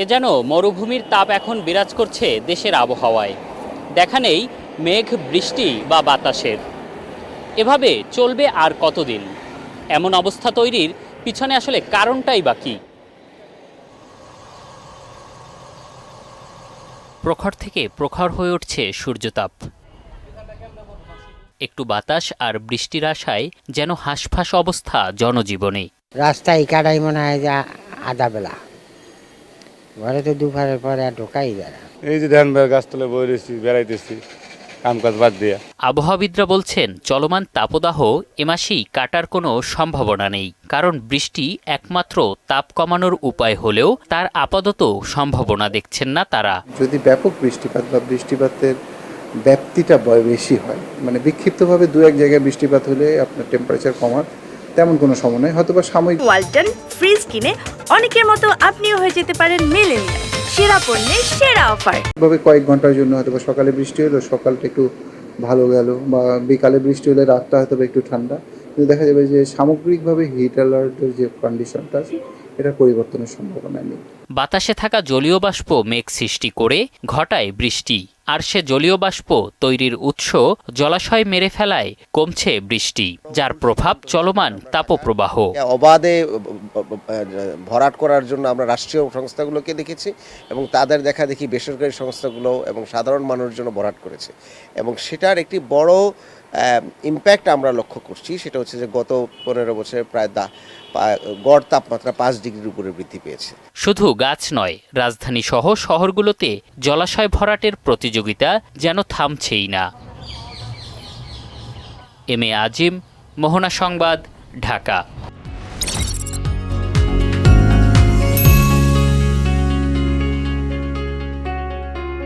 এ যেন মরুভূমির তাপ এখন বিরাজ করছে দেশের আবহাওয়ায়। দেখা নেই মেঘ, বৃষ্টি বা বাতাসের। এভাবে চলবে আর কতদিন? এমন অবস্থা তৈরির পিছনে আসলে কারণটাই বা কী? প্রখর থেকে প্রখর হয়ে উঠছে সূর্যতাপ। একটু বাতাস আর বৃষ্টির আশায় যেন হাঁসফাঁস অবস্থা জনজীবনে। রাস্তায় কাটাই মনে হয় যে আধা বেলা, ঘরে তো দুপুরের পরে আর ঢোকাই যায় না। এই যে ধান গাছতলে বই রয়েছি, বেড়াইতেছি কাম কাজ বাদ দিয়া। আবহাওয়াবিদরা বলছেন চলমান তাপদাহ এ মাসেই কাটার কোনো সম্ভাবনা নেই, কারণ বৃষ্টি একমাত্র তাপ কমানোর উপায় হলেও তার আপাতত সম্ভাবনা দেখছেন না তারা। যদি ব্যাপক বৃষ্টিপাত বা বৃষ্টিপাতের ব্যাপ্তিটা বেশি হয়, মানে বিক্ষিপ্তভাবে দু এক জায়গায় বৃষ্টিপাত হলে আপনার টেম্পারেচার কমার তেমন কোনো সময় নেই, হয়তো বা সাময়িক। ওয়ালটন ফ্রিজ কিনে অনেকের মতো আপনিও হয়ে যেতে পারেন মিলেনিয়াল। সেরা পণ্যের সেরা অফার। ভাবে কয়েক ঘন্টার জন্য হয়তো বা সকালে বৃষ্টি হলো, সকালটা একটু ভালো গেল, বা বিকালে বৃষ্টি হলে রাতটা হয়তো বা একটু ঠান্ডা, কিন্তু দেখা যাবে যে সামগ্রিকভাবে হিট অ্যালার্টের যে কন্ডিশনটা আছে এটা পরিবর্তনের সম্ভাবনা নেই। বাতাসে থাকা জলীয় বাষ্প মেঘ সৃষ্টি করে ঘটায় বৃষ্টি, আর সে জলীয় বাষ্প তৈরির উৎস জলাশয় মেরে ফেলায় কমছে বৃষ্টি, যার প্রভাব চলমান তাপপ্রবাহ। অবাধে ভরাট করার জন্য আমরা রাষ্ট্রীয় সংস্থাগুলোকে দেখেছি এবং তাদের দেখা দেখি বেসরকারি সংস্থাগুলো এবং সাধারণ মানুষের জন্য ভরাট করেছে, এবং সেটার একটি বড় ইম্প্যাক্ট আমরা লক্ষ্য করছি। সেটা হচ্ছে যে গত 15 বছরে প্রায় গড় তাপমাত্রা 5 ডিগ্রির উপরে বৃদ্ধি পেয়েছে। শুধু গাছ নয়, রাজধানী সহ শহরগুলোতে জলাশয় ভরাটের প্রতিযোগিতা যেন থামছেই না। এম এ আজিম, মোহনা সংবাদ, ঢাকা।